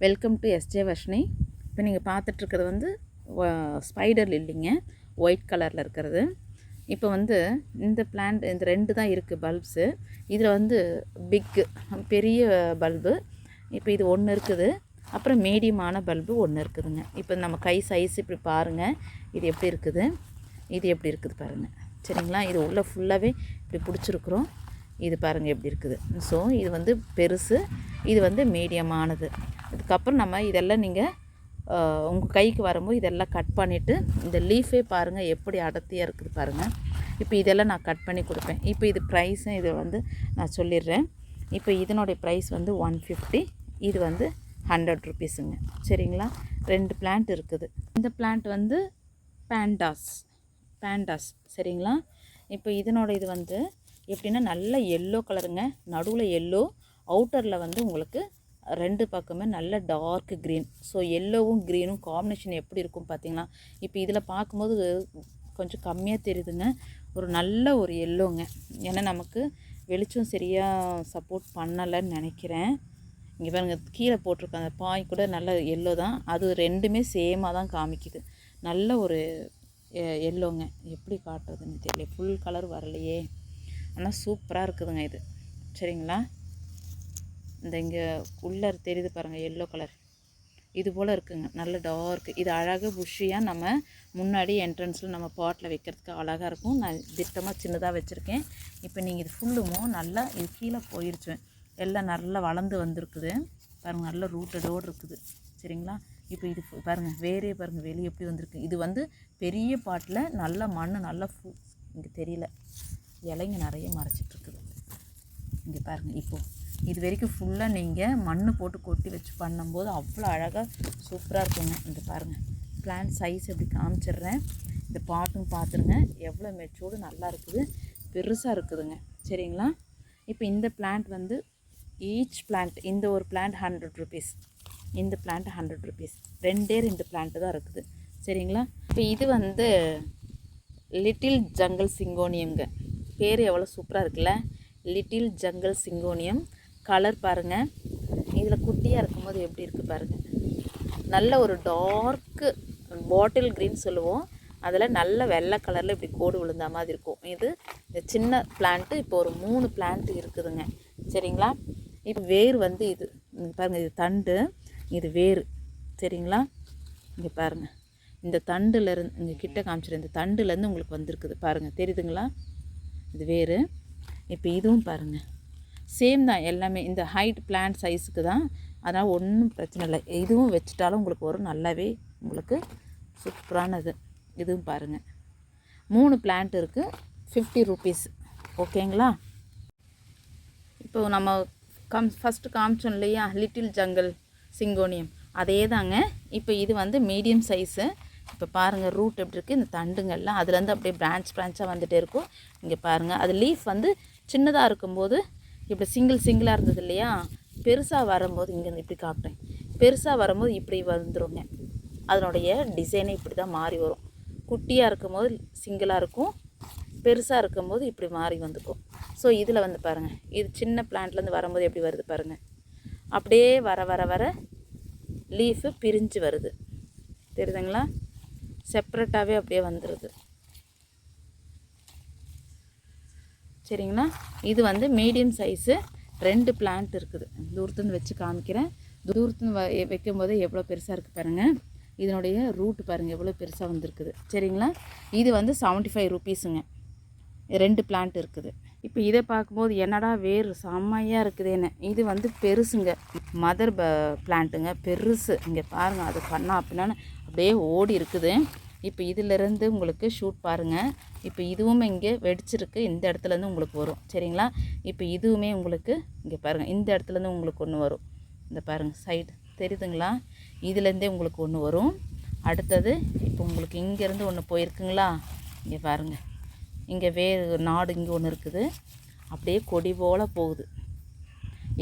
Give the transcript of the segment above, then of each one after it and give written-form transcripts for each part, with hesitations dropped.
Welcome to SJ Varshini. இப்போ நீங்கள் பார்த்துட்ருக்கிறது வந்து ஸ்பைடர் லில்லிங்க, ஒயிட் கலரில் இருக்கிறது. இப்போ வந்து இந்த பிளான்ட் இந்த 2 தான் இருக்குது பல்ப்ஸு. இதில் வந்து பெரிய பல்பு இப்போ இது ஒன்று இருக்குது. அப்புறம் மீடியமான பல்பு ஒன்று இருக்குதுங்க. இப்போ நம்ம கை சைஸ் இப்படி பாருங்கள், இது எப்படி இருக்குது, இது எப்படி இருக்குது பாருங்கள். சரிங்களா, இது உள்ளே ஃபுல்லாகவே இப்படி பிடிச்சிருக்குறோம். இது பாருங்கள் எப்படி இருக்குது. ஸோ இது வந்து பெருசு, இது வந்து மீடியமானது. இதுக்கப்புறம் நம்ம இதெல்லாம் நீங்கள் உங்கள் கைக்கு வரும்போது இதெல்லாம் கட் பண்ணிவிட்டு இந்த லீஃபே பாருங்கள் எப்படி அடர்த்தியாக இருக்குது பாருங்கள். இப்போ இதெல்லாம் நான் கட் பண்ணி கொடுப்பேன். இப்போ இது ப்ரைஸும் இது வந்து நான் சொல்லிடுறேன். இப்போ இதனுடைய ப்ரைஸ் வந்து 150, இது வந்து 100 ருபீஸுங்க. சரிங்களா, 2 பிளான்ட் இருக்குது. இந்த பிளான்ட் வந்து பேண்டாஸ் சரிங்களா. இப்போ இதனோட இது வந்து எப்படின்னா நல்ல எல்லோ கலருங்க, நடுவில் எல்லோ, அவுட்டரில் வந்து உங்களுக்கு 2 பக்கமே நல்ல டார்க் க்ரீன். ஸோ எல்லோவும் க்ரீனும் காம்பினேஷன் எப்படி இருக்கும் பார்த்தீங்களா. இப்போ இதில் பார்க்கும்போது கொஞ்சம் கம்மியாக தெரியுதுங்க, ஒரு நல்ல ஒரு எல்லோங்க. ஏன்னா நமக்கு வெளிச்சம் சரியாக சப்போர்ட் பண்ணலைன்னு நினைக்கிறேன். இங்கே பாருங்க, கீழே போட்டிருக்க அந்த பாய் கூட நல்ல எல்லோ தான், அது 2மே சேமாக தான் காமிக்குது. நல்ல ஒரு எல்லோங்க, எப்படி காட்டுறதுன்னு தெரியல, ஃபுல் கலர் வரலையே, ஆனால் சூப்பராக இருக்குதுங்க இது. சரிங்களா, இந்த இங்கே உள்ளே தெரியுது பாருங்கள் எல்லோ கலர், இது போல் இருக்குங்க, நல்ல டார்க். இது அழகாக புஷ்ஷியாக நம்ம முன்னாடி என்ட்ரன்ஸில் நம்ம பாட்டில் வைக்கிறதுக்கு அழகாக இருக்கும். நான் திட்டமாக சின்னதாக வச்சுருக்கேன். இப்போ நீங்கள் இது ஃபுல்லுமோ நல்லா இது கீழே போயிடுச்சு, எல்லாம் நல்லா வளர்ந்து வந்திருக்குது பாருங்கள், நல்ல ரூட்டடோடு இருக்குது. சரிங்களா, இப்போ இது பாருங்கள், வேறே பாருங்கள் வெளியே எப்படி வந்திருக்கு. இது வந்து பெரிய பாட்டில் நல்ல மண், நல்லா இங்கே தெரியல, இலைங்க நிறைய மறைச்சிட்ருக்குது. இங்கே பாருங்கள், இப்போது இது வரைக்கும் ஃபுல்லாக நீங்கள் மண் போட்டு கொட்டி வச்சு பண்ணும்போது அவ்வளோ அழகாக சூப்பராக இருக்குங்க. இங்கே பாருங்கள், பிளான்ட் சைஸ் எப்படி காமிச்சிட்றேன். இந்த பாட்டும் பார்த்துருங்க, எவ்வளோ மெச்சூர்டு நல்லா இருக்குது, பெருசாக இருக்குதுங்க. சரிங்களா, இப்போ இந்த பிளான்ட் வந்து ஈச் பிளான்ட், இந்த ஒரு பிளான்ட் 100 ருபீஸ், இந்த பிளான்ட் 100 ருபீஸ், 2 பிளான்ட்டு தான் இருக்குது. சரிங்களா, இப்போ இது வந்து லிட்டில் ஜங்கிள் சிங்கோனியம்ங்க, பேர் எவ்வளோ சூப்பராக இருக்குல்ல, லிட்டில் ஜங்கிள் சிங்கோனியம். கலர் பாருங்கள், இதில் குட்டியாக இருக்கும்போது எப்படி இருக்குது பாருங்கள், நல்ல ஒரு டார்க்கு பாட்டில் க்ரீன் சொல்லுவோம், அதில் நல்ல வெள்ளை கலரில் இப்படி கோடு விழுந்த மாதிரி இருக்கும். இது இந்த சின்ன பிளான்ட்டு இப்போ ஒரு 3 பிளான்ட்டு இருக்குதுங்க. சரிங்களா, இப்போ வேர் வந்து இது பாருங்கள், இது தண்டு, இது வேர். சரிங்களா, இங்கே பாருங்கள், இந்த தண்டுலேருந்து இங்கே கிட்ட காமிச்சிடும், இந்த தண்டுலேருந்து உங்களுக்கு வந்திருக்குது பாருங்கள், தெரியுதுங்களா, இது வேர். இப்போ இதுவும் பாருங்கள் சேம் தான் எல்லாமே, இந்த ஹைட் பிளான்ட் சைஸுக்கு தான், அதனால் ஒன்றும் பிரச்சனை இல்லை. இதுவும் வச்சுட்டாலும் உங்களுக்கு வரும், நல்லாவே உங்களுக்கு சூப்பரானது. இதுவும் பாருங்கள், 3 பிளான்ட் இருக்குது, 50 ருபீஸ். ஓகேங்களா, இப்போ நம்ம ஃபஸ்ட்டு காமிச்சோம் இல்லையா லிட்டில் ஜங்கிள் சிங்கோனியம், அதே தாங்க. இப்போ இது வந்து மீடியம் சைஸு. இப்போ பாருங்கள் ரூட் எப்படி இருக்குது, இந்த தண்டுங்கள்லாம் அதுலேருந்து அப்படியே பிரான்ச்சாக வந்துகிட்டே இருக்கும். இங்கே பாருங்கள், அது லீஃப் வந்து சின்னதாக இருக்கும்போது இப்படி சிங்கிளாக இருந்தது இல்லையா, பெருசாக வரும்போது இங்கே இப்படி காட்டுறேன், பெருசாக வரும்போது இப்படி வந்துடுங்க. அதனுடைய டிசைனே இப்படி தான் மாறி வரும். குட்டியாக இருக்கும்போது சிங்கிளாக இருக்கும், பெருசாக இருக்கும்போது இப்படி மாறி வந்துக்கும். ஸோ இதில் வந்து பாருங்கள், இது சின்ன பிளான்ட்லேருந்து வரும்போது எப்படி வருது பாருங்கள், அப்படியே வர வர வர லீஃபு பிரிஞ்சு வருது, தெரியுதுங்களா, செப்ரேட்டாகவே அப்படியே வந்துடுது. சரிங்களா, இது வந்து மீடியம் சைஸு, 2 பிளான்ட் இருக்குது. தூரத்துலேருந்து வச்சு காமிக்கிறேன், தூரத்துலேருந்து வைக்கும்போதே எவ்வளோ பெருசாக இருக்குது பாருங்கள். இதனுடைய ரூட்டு பாருங்கள் எவ்வளோ பெருசாக வந்திருக்குது. சரிங்களா, இது வந்து 75 ருபீஸுங்க, 2 பிளான்ட் இருக்குது. இப்போ இதை பார்க்கும்போது என்னடா வேறு செம்மையாக இருக்குதுன்னு, இது வந்து பெருசுங்க, மதர் பிளான்ட்டுங்க, பெருசு. இங்கே பாருங்கள், அது பண்ணா அப்படின்னா அப்படியே ஓடி இருக்குது. இப்போ இதிலேருந்து உங்களுக்கு ஷூட் பாருங்கள், இப்போ இதுவுமே இங்கே வெடிச்சிருக்கு, இந்த இடத்துலேருந்து உங்களுக்கு வரும். சரிங்களா, இப்போ இதுவுமே உங்களுக்கு இங்கே பாருங்கள், இந்த இடத்துலேருந்து உங்களுக்கு ஒன்று வரும், இந்த பாருங்கள் சைடு தெரியுதுங்களா, இதுலேருந்தே உங்களுக்கு ஒன்று வரும். அடுத்தது இப்போ உங்களுக்கு இங்கேருந்து ஒன்று போயிருக்குங்களா, இங்கே பாருங்கள், இங்கே நாடு இங்கே ஒன்று இருக்குது, அப்படியே கொடி போல் போகுது.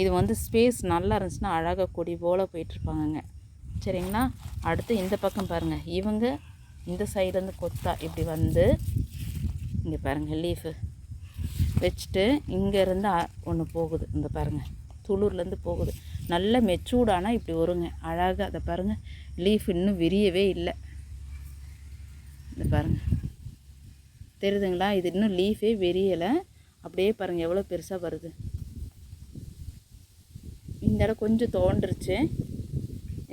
இது வந்து ஸ்பேஸ் நல்லா இருந்துச்சுன்னா அழகாக கொடி போல் போயிட்டுருப்பாங்கங்க. சரிங்களா, அடுத்து இந்த பக்கம் பாருங்கள், இவங்க இந்த சைடுலேருந்து கொத்தா இப்படி வந்து இங்கே பாருங்கள் லீஃபு வச்சுட்டு இங்கேருந்து ஒன்று போகுது, இந்த பாருங்கள் துளூர்லேருந்து போகுது. நல்ல மெச்சூர்டானால் இப்படி வருங்க அழகாக. அதை பாருங்கள், லீஃப் இன்னும் விரியவே இல்லை. இதை பாருங்கள், தெரியுதுங்களா? இது இன்னும் லீஃபே விரியலை. அப்படியே பாருங்கள் எவ்வளோ பெருசாக வருது. இந்த இடம் கொஞ்சம் தோன்றுச்சு,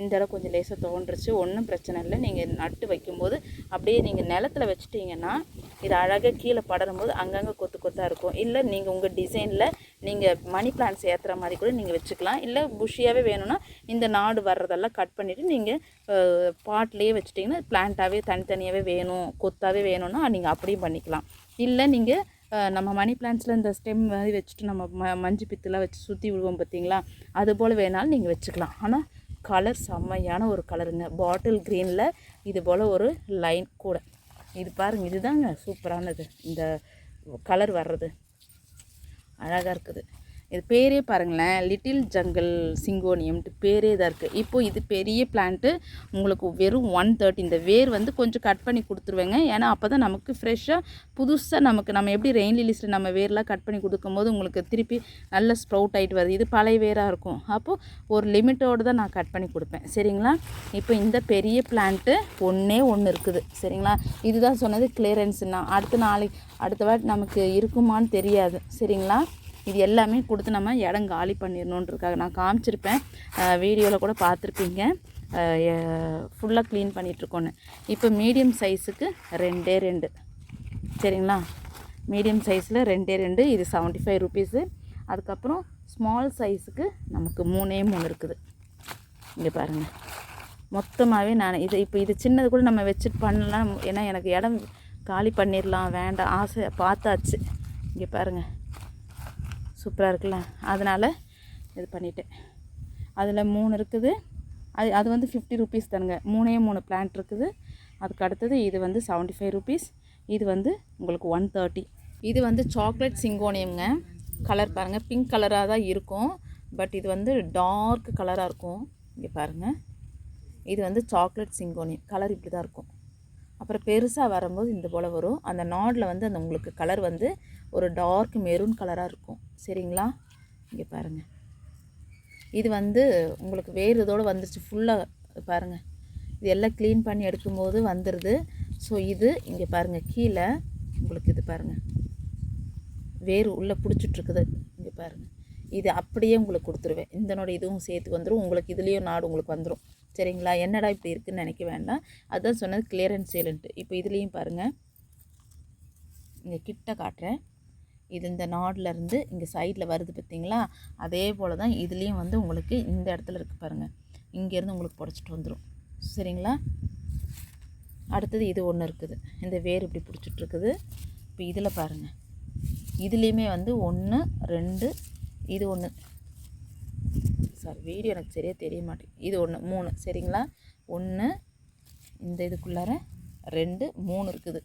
இந்த இடம் கொஞ்சம் லேசாக தோன்றுச்சு. ஒன்றும் பிரச்சனை இல்லை. நீங்கள் நட்டு வைக்கும்போது அப்படியே நீங்கள் நிலத்தில் வச்சிட்டிங்கன்னா இது அழகாக கீழே படரும்போது அங்கங்கே கொத்து கொத்தாக இருக்கும். இல்லை நீங்கள் உங்கள் டிசைனில் நீங்கள் மணி பிளான்ட்ஸ் ஏற்றுற மாதிரி கூட நீங்கள் வச்சுக்கலாம். இல்லை புஷியாகவே வேணும்னா இந்த நாடு வர்றதெல்லாம் கட் பண்ணிவிட்டு நீங்கள் பாட்லேயே வச்சுட்டிங்கன்னா பிளான்ட்டாகவே தனித்தனியாகவே வேணும், கொத்தாகவே வேணும்னா நீங்கள் அப்படியும் பண்ணிக்கலாம். இல்லை நீங்கள் நம்ம மணி பிளான்ட்ஸில் இந்த ஸ்டெம் மாதிரி வச்சுட்டு நம்ம மஞ்சள் பித்தெலாம் வச்சு சுற்றி விடுவோம் பார்த்தீங்களா, அது போல் வேணாலும் நீங்கள் வச்சுக்கலாம். ஆனால் கலர் செம்மையான ஒரு கலருங்க. பாட்டில் க்ரீனில் இது போல் ஒரு லைன் கூட. இது பாருங்கள், இதுதாங்க சூப்பரானது. இந்த கலர் வர்றது அழகாக இருக்குது. இது பேரே பாருங்களேன், லிட்டில் ஜங்கிள் சிங்கோனியம்ட்டு பேரே தான் இருக்குது. இப்போது இது பெரிய பிளான்ட்டு உங்களுக்கு வெறும் 130. இந்த வேர் வந்து கொஞ்சம் கட் பண்ணி கொடுத்துருவேங்க. ஏன்னா அப்போ தான் நமக்கு ஃப்ரெஷ்ஷாக புதுசாக நம்ம எப்படி ரெயின் லிலிஸில் நம்ம வேர்லாம் கட் பண்ணி கொடுக்கும்போது உங்களுக்கு திருப்பி நல்ல ஸ்ப்ரவுட் ஆகிட்டு வருது. இது பழைய வேராக இருக்கும். அப்போது ஒரு லிமிட்டோடு தான் நான் கட் பண்ணி கொடுப்பேன். சரிங்களா? இப்போ இந்த பெரிய பிளான்ட்டு ஒன்றே இருக்குது. சரிங்களா? இதுதான் சொன்னது கிளியரன்ஸ்னா. அடுத்த வாட்டி நமக்கு இருக்குமான்னு தெரியாது. சரிங்களா? இது எல்லாமே கொடுத்து நம்ம இடம் காலி பண்ணிடணுன்றதுக்காக நான் காமிச்சிருப்பேன், வீடியோவில் கூட பார்த்துருப்பீங்க. ஃபுல்லாக க்ளீன் பண்ணிகிட்ருக்கோன்னு. இப்போ மீடியம் சைஸுக்கு 2 சரிங்களா? மீடியம் சைஸில் 2 இது 75 ருபீஸு. அதுக்கப்புறம் ஸ்மால் சைஸுக்கு நமக்கு 3 இருக்குது. இங்கே பாருங்கள், மொத்தமாகவே நான் இது சின்னது கூட நம்ம வச்சுட்டு பண்ணலாம். ஏன்னா எனக்கு இடம் காலி பண்ணிடலாம், வேண்டாம் ஆசை பார்த்தாச்சு. இங்கே பாருங்கள், சூப்பராக இருக்குல்ல? அதனால் இது பண்ணிவிட்டேன். அதில் 3 இருக்குது. அது வந்து 50 ருபீஸ் தானுங்க. 3 பிளான்ட் இருக்குது. அதுக்கு அடுத்தது இது வந்து 75 ருபீஸ். இது வந்து உங்களுக்கு 130. இது வந்து சாக்லேட் சிங்கோனியம்ங்க. கலர் பாருங்கள், பிங்க் கலராக தான் இருக்கும். பட் இது வந்து டார்க் கலராக இருக்கும். இங்கே பாருங்கள், இது வந்து சாக்லேட் சிங்கோனியம். கலர் இப்படி தான் இருக்கும். அப்புறம் பெருசாக வரும்போது இந்த போல் வரும். அந்த நாடில் வந்து அந்த உங்களுக்கு கலர் வந்து ஒரு டார்க் மெரூன் கலராக இருக்கும். சரிங்களா? இங்கே பாருங்கள், இது வந்து உங்களுக்கு வேறு இதோடு வந்துருச்சு ஃபுல்லாக. பாருங்கள், இது எல்லாம் க்ளீன் பண்ணி எடுக்கும்போது வந்துடுது. ஸோ இது இங்கே பாருங்கள், கீழே உங்களுக்கு இது பாருங்கள் வேறு உள்ளே பிடிச்சிட்ருக்குது. இங்கே பாருங்கள், இது அப்படியே உங்களுக்கு கொடுத்துருவேன். இதனோட இதுவும் சேர்த்து வந்துடும். உங்களுக்கு இதுலேயும் நாடு உங்களுக்கு வந்துடும். சரிங்களா? என்னடா இப்படி இருக்குதுன்னு நினைக்க வேண்டாம். அதுதான் சொன்னது கிளியரன்ஸ் சேலுன்ட்டு. இப்போ இதுலேயும் பாருங்கள், இங்கே கிட்ட காட்டுறேன். இது இந்த நாட்லேருந்து இங்கே சைடில் வருது பார்த்திங்களா? அதே போல் தான் இதுலேயும் வந்து உங்களுக்கு இந்த இடத்துல இருக்குது பாருங்கள். இங்கேருந்து உங்களுக்கு புடச்சிட்டு வந்துடும். சரிங்களா? அடுத்தது இது ஒன்று இருக்குது. இந்த வேர் இப்படி பிடிச்சிட்ருக்குது. இப்போ இதில் பாருங்கள், இதுலேயுமே வந்து 1 2 இது 1. சாரி, வீடியோ எனக்கு சரியாக தெரிய மாட்டேங்குது. இது 1 3. சரிங்களா? 1 இந்த இதுக்குள்ளார 2 3 இருக்குது.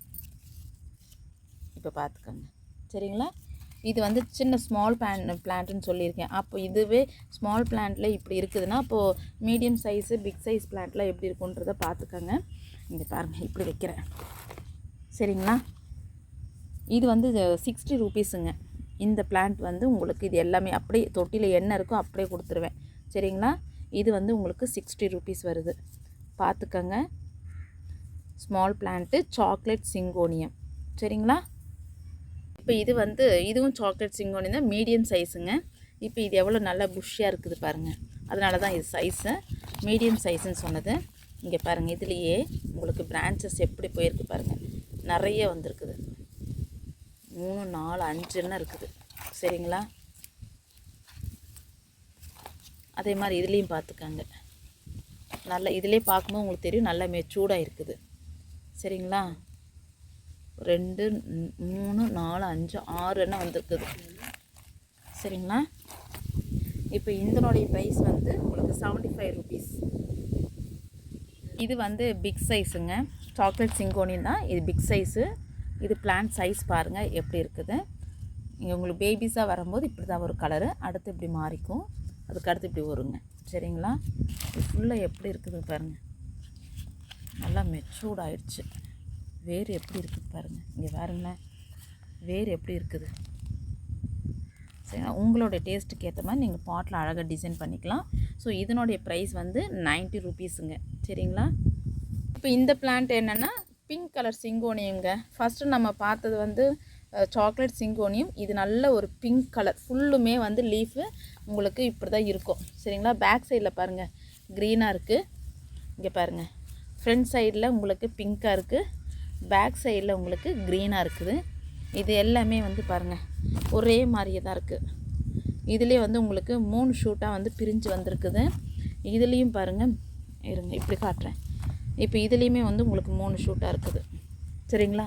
இப்போ பார்த்துக்கோங்க. சரிங்களா? இது வந்து சின்ன ஸ்மால் பிளான்ட்டுன்னு சொல்லியிருக்கேன். அப்போ இதுவே ஸ்மால் பிளான்ட்டில் இப்படி இருக்குதுன்னா அப்போது மீடியம் சைஸு பிக் சைஸ் பிளான்ட்டில் எப்படி இருக்குன்றதை பார்த்துக்கோங்க. இங்கே பாருங்கள், இப்படி வைக்கிறேன். சரிங்களா? இது வந்து 60 ருபீஸுங்க. இந்த பிளான்ட் வந்து உங்களுக்கு இது எல்லாமே அப்படியே தொட்டியில் என்ன இருக்கோ அப்படியே கொடுத்துருவேன். சரிங்களா? இது வந்து உங்களுக்கு 60 ருபீஸ் வருது. பார்த்துக்கோங்க. Small plant chocolate syngonium. சரிங்களா? இப்போ இது வந்து இதுவும் சாக்லேட் சிங்கோனியம் தான், மீடியம் சைஸுங்க. இப்போ இது எவ்வளோ நல்லா புஷ்ஷியாக இருக்குது பாருங்கள். அதனால தான் இது சைஸு மீடியம் சைஸுன்னு சொன்னது. இங்கே பாருங்கள், இதுலேயே உங்களுக்கு பிரான்ச்சஸ் எப்படி போயிருக்கு பாருங்கள். நிறைய வந்திருக்குது. 3 4 5 இருக்குது. சரிங்களா? அதே மாதிரி இதுலேயும் பார்த்துக்கோங்க. நல்லா இதிலே பார்க்கும்போது உங்களுக்கு தெரியும் நல்லா மெச்சூர்டாக இருக்குது. சரிங்களா? 2 3 4 5 6 எண்ணம் வந்திருக்குது. சரிங்களா? இப்போ இதனுடைய ப்ரைஸ் வந்து உங்களுக்கு 75 ருபீஸ். இது வந்து பிக் சைஸுங்க. சாக்லேட் சிங்கோனியம் தான் இது, பிக் சைஸு. இது பிளான்ட் சைஸ் பாருங்கள் எப்படி இருக்குது. இங்கே உங்களுக்கு பேபிஸாக வரும்போது இப்படி தான் ஒரு கலரு, அடுத்து இப்படி மாறிக்கும், அதுக்கு அடுத்து இப்படி வருங்க. சரிங்களா? இது ஃபுல்லாக எப்படி இருக்குது பாருங்கள், நல்லா மெச்சூர்ட் ஆகிடுச்சு. வேர் எப்படி இருக்குது பாருங்கள். இங்கே பாருங்களேன், வேர் எப்படி இருக்குது, சரிங்களா. உங்களோட டேஸ்ட்டுக்கு ஏற்ற மாதிரி நீங்கள் பாட்டில் அழகாக டிசைன் பண்ணிக்கலாம். ஸோ இதனுடைய ப்ரைஸ் வந்து 90 ருபீஸுங்க. சரிங்களா. இப்போ இந்த பிளான்ட் என்னென்னா பிங்க் கலர் சிங்கோனியங்க. ஃபஸ்ட்டு நம்ம பார்த்தது வந்து சாக்லேட் சிங்கோனியம். இது நல்ல ஒரு பிங்க் கலர், ஃபுல்லுமே வந்து லீஃபு உங்களுக்கு இப்படி தான் இருக்கும். சரிங்களா. பேக் சைடில் பாருங்கள் க்ரீனாக இருக்குது. இங்கே பாருங்கள் ஃப்ரண்ட் சைடில் உங்களுக்கு பிங்க்காக இருக்குது, பேக் சைடில் உங்களுக்கு க்ரீனாக இருக்குது. இது எல்லாமே வந்து பாருங்கள் ஒரே மாதிரியே தான் இருக்குது. இதுலேயே வந்து உங்களுக்கு 3 ஷூட்டாக வந்து பிரிஞ்சு வந்திருக்குது. இதுலேயும் பாருங்கள், இருங்க இப்படி காட்டுறேன். இப்போ இதுலேயுமே வந்து உங்களுக்கு 3 ஷூட்டாக இருக்குது. சரிங்களா.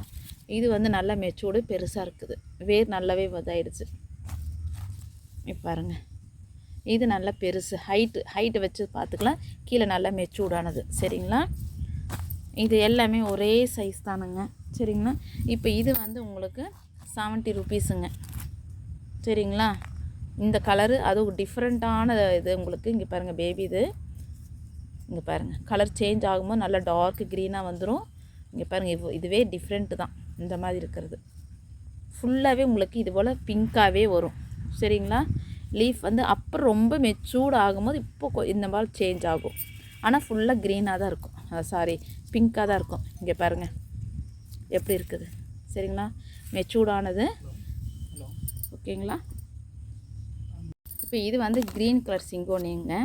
இது வந்து நல்லா மெச்சூர்டு பெருசாக இருக்குது, வேர் நல்லாவே இதாகிடுச்சு. இப்போ பாருங்கள் இது நல்லா பெருசு, ஹைட்டு வச்சு பார்த்துக்கலாம். கீழே நல்லா மெச்சூர்டானது. சரிங்களா. இது எல்லாமே ஒரே சைஸ் தானுங்க. சரிங்களா. இப்போ இது வந்து உங்களுக்கு 70 ருபீஸுங்க. சரிங்களா. இந்த கலரு அதுவும் டிஃப்ரெண்ட்டான இது உங்களுக்கு. இங்கே பாருங்கள் பேபி, இது இங்கே பாருங்கள் கலர் சேஞ்ச் ஆகும்போது நல்லா டார்க் க்ரீனாக வந்துடும். இங்கே பாருங்கள் இதுவே டிஃப்ரெண்ட்டு தான். இந்த மாதிரி இருக்கிறது ஃபுல்லாகவே உங்களுக்கு இது போல் பிங்க்காகவே வரும். சரிங்களா. லீஃப் வந்து அப்புறம் ரொம்ப மெச்சூர்ட் ஆகும்போது இப்போ இந்த மாதிரி சேஞ்ச் ஆகும். ஆனால் ஃபுல்லாக க்ரீனாக தான் இருக்கும், சாரி பிங்க்காக தான் இருக்கும். இங்கே பாருங்கள் எப்படி இருக்குது. சரிங்களா. மெச்சூர்டானது. ஓகேங்களா. இப்போ இது வந்து க்ரீன் கலர் சிங்கோனியங்க.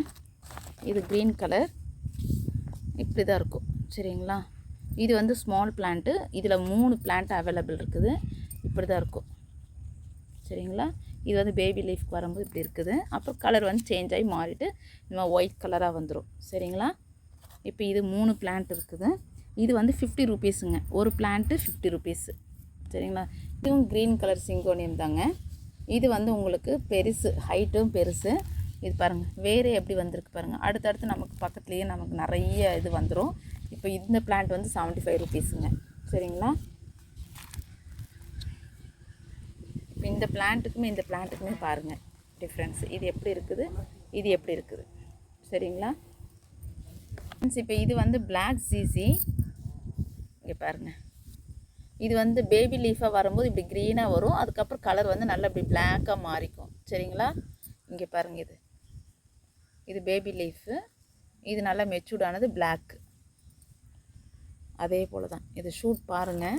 இது க்ரீன் கலர் இப்படி தான் இருக்கும். சரிங்களா. இது வந்து ஸ்மால் பிளான்ட்டு. இதில் 3 பிளான்ட் அவைலபிள் இருக்குது. இப்படி தான் இருக்கும். சரிங்களா. இது வந்து பேபி லீஃப்க்கு வரும்போது இப்படி இருக்குது. அப்புறம் கலர் வந்து சேஞ்ச் ஆகி மாறிட்டு இந்த ஒயிட் கலராக வந்துடும். சரிங்களா. இப்போ இது 3 பிளான்ட் இருக்குது. இது வந்து 50 ருபீஸுங்க. ஒரு பிளான்ட்டு 50 ருபீஸு. சரிங்களா. இதுவும் க்ரீன் கலர் சிங்கோனியம் தாங்க. இது வந்து உங்களுக்கு பெருசு, ஹைட்டும் பெருசு. இது பாருங்கள் வேறு எப்படி வந்திருக்கு பாருங்கள். அடுத்தடுத்து நமக்கு பக்கத்துலேயே நமக்கு நிறைய இது வந்துடும். இப்போ இந்த பிளான்ட் வந்து 75 ருபீஸுங்க. சரிங்களா. இப்போ இந்த பிளான்ட்டுக்குமே பாருங்கள் டிஃப்ரென்ஸ். இது எப்படி இருக்குது, இது எப்படி இருக்குது. சரிங்களா. இப்போ இது வந்து பிளாக் ஜிசி. இங்கே பாருங்கள் இது வந்து பேபி லீஃபாக வரும்போது இப்படி க்ரீனாக வரும். அதுக்கப்புறம் கலர் வந்து நல்லா இப்படி பிளாக்காக மாறிக்கும். சரிங்களா. இங்கே பாருங்கள் இது பேபி லீஃபு. இது நல்லா மெச்சூர்டானது பிளாக். அதே போல் தான் இது ஷூட் பாருங்கள்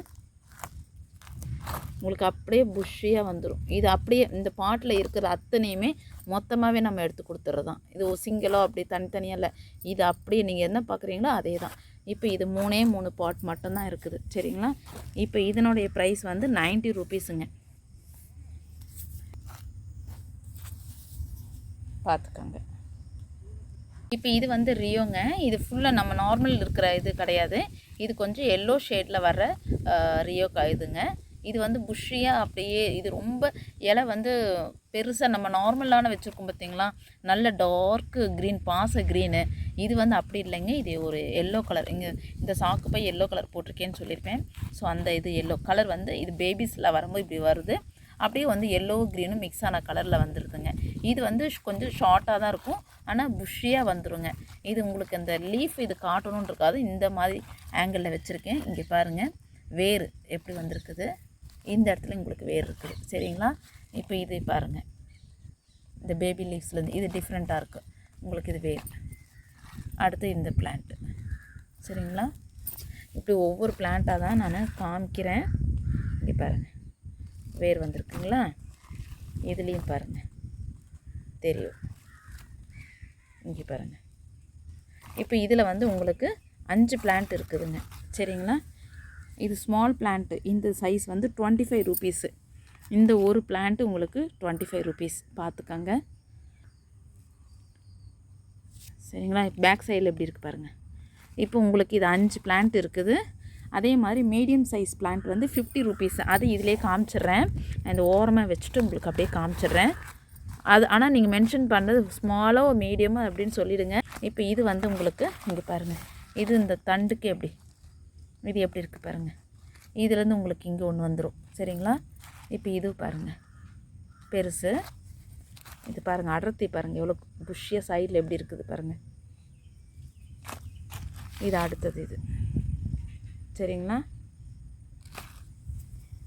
உங்களுக்கு அப்படியே புஷ்ஷியாக வந்துடும். இது அப்படியே இந்த பாட்டில் இருக்கிற அத்தனையுமே மொத்தமாகவே நம்ம எடுத்து கொடுத்துறது தான். இது ஒரு சிங்கிளோ அப்படி தனித்தனியாக இல்லை, இது அப்படியே நீங்கள் என்ன பார்க்குறீங்களோ அதே தான். இப்போ இது 3 பாட் மட்டும்தான் இருக்குது. சரிங்களா. இப்போ இதனுடைய ப்ரைஸ் வந்து 90 ருபீஸுங்க. பார்த்துக்கோங்க. இப்போ இது வந்து ரியோங்க. இது ஃபுல்லாக நம்ம நார்மல் இருக்கிற இது கிடையாது. இது கொஞ்சம் எல்லோ ஷேடில் வர்ற ரியோ இதுங்க. இது வந்து புஷ்ஷியாக அப்படியே இது ரொம்ப இலை வந்து பெருசாக நம்ம நார்மலான வச்சுருக்கோம் பார்த்தீங்களா, நல்ல டார்க்கு க்ரீன், பாச க்ரீனு. இது வந்து அப்படி இல்லைங்க. இது ஒரு எல்லோ கலர். இங்கே இந்த சாக்கு பை எல்லோ கலர் போட்டிருக்கேன்னு சொல்லியிருப்பேன். ஸோ அந்த இது எல்லோ கலர் வந்து இது பேபிஸில் வரும்போது இப்படி வருது. அப்படியே வந்து எல்லோ க்ரீனும் மிக்ஸ் ஆன கலரில் வந்துடுதுங்க. இது வந்து கொஞ்சம் ஷார்ட்டாக தான் இருக்கும், ஆனால் புஷ்ஷியாக வந்துடுங்க. இது உங்களுக்கு இந்த லீஃப் இது காட்டணுன்னு இருக்காது, இந்த மாதிரி ஆங்கிளில் வச்சுருக்கேன். இங்கே பாருங்கள் வேர் எப்படி வந்திருக்குது. இந்த இடத்துல உங்களுக்கு வேர் இருக்குது. சரிங்களா. இப்போ இது பாருங்கள் இந்த பேபி லீவ்ஸ்லேருந்து இது டிஃப்ரெண்ட்டாக இருக்குது உங்களுக்கு. இது வேர். அடுத்து இந்த பிளான்ட்டு. சரிங்களா. இப்படி ஒவ்வொரு பிளான்ட்டாக தான் நான் காமிக்கிறேன். இங்கே பாருங்கள் வேர் வந்திருக்குங்களா. இதுலேயும் பாருங்கள் தெரியும். இங்கே பாருங்கள். இப்போ இதில் வந்து உங்களுக்கு 5 பிளான்ட் இருக்குதுங்க. சரிங்களா. இது ஸ்மால் பிளான்ட்டு. இந்த சைஸ் வந்து 25 ருபீஸு. இந்த ஒரு பிளான்ட்டு உங்களுக்கு 25 ருபீஸ். பார்த்துக்கங்க. சரிங்களா. பேக் சைடில் எப்படி இருக்குது பாருங்கள். இப்போ உங்களுக்கு இது 5 பிளான்ட் இருக்குது. அதே மாதிரி மீடியம் சைஸ் பிளான்ட் வந்து 50 ருபீஸ். அது இதிலே காமிச்சிட்றேன். இந்த ஓரமாக வச்சுட்டு உங்களுக்கு அப்படியே காமிச்சிட்றேன். அது ஆனால் நீங்கள் மென்ஷன் பண்ணது ஸ்மாலோ மீடியமோ அப்படின்னு சொல்லிவிடுங்க. இப்போ இது வந்து உங்களுக்கு இங்கே பாருங்கள். இது இந்த தண்டுக்கு எப்படி இது எப்படி இருக்குது பாருங்கள். இதுலேருந்து உங்களுக்கு இங்கே ஒன்று வந்துடும். சரிங்களா. இப்போ இது பாருங்கள் பெருசு. இது பாருங்கள் அடர்த்தி பாருங்கள் எவ்வளோ புஷ்ஷியாக சைடில் எப்படி இருக்குது பாருங்கள். இது அடுத்தது இது. சரிங்களா.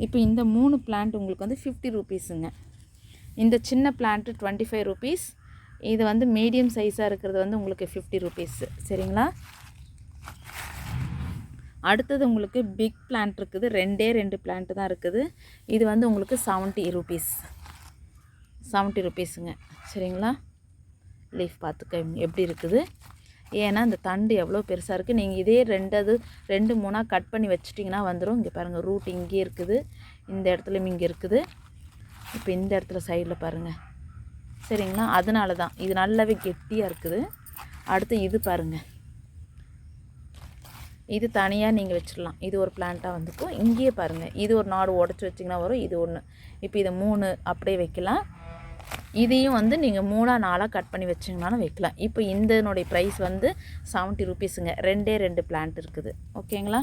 இப்போ இந்த 3 பிளான்ட் உங்களுக்கு வந்து 50 ருபீஸுங்க. இந்த சின்ன பிளான்ட்டு 25 ருபீஸ். இது வந்து மீடியம் சைஸாக இருக்கிறது வந்து உங்களுக்கு 50 ருபீஸ். சரிங்களா? அடுத்தது உங்களுக்கு பிக் பிளான்ட் இருக்குது. 2 பிளான்ட்டு தான் இருக்குது. இது வந்து உங்களுக்கு 70 ருபீஸ். 70 ருபீஸுங்க. சரிங்களா? லீஃப் பார்த்துக்க எப்படி இருக்குது. ஏன்னா இந்த தண்டு எவ்வளோ பெருசாக இருக்குது. நீங்கள் இதே 2 3 கட் பண்ணி வச்சிட்டிங்கன்னா வந்துடும். இங்கே பாருங்கள், ரூட் இங்கே இருக்குது, இந்த இடத்துலையும் இங்கே இருக்குது. இப்போ இந்த இடத்துல சைடில் பாருங்கள். சரிங்களா? அதனால தான் இது நல்லாவே கெட்டியாக இருக்குது. அடுத்து இது பாருங்கள், இது தனியாக நீங்கள் வச்சிடலாம். இது ஒரு பிளான்ட்டாக வந்துக்கும். இங்கேயே பாருங்கள், இது ஒரு நாடு உடச்சி வச்சிங்கன்னா வரும். இது ஒன்று. இப்போ இதை 3 அப்படியே வைக்கலாம். இதையும் வந்து நீங்கள் 3 4 கட் பண்ணி வச்சிங்கனாலும் வைக்கலாம். இப்போ இதனுடைய ப்ரைஸ் வந்து 70 ருபீஸுங்க. 2 பிளான்ட் இருக்குது. ஓகேங்களா?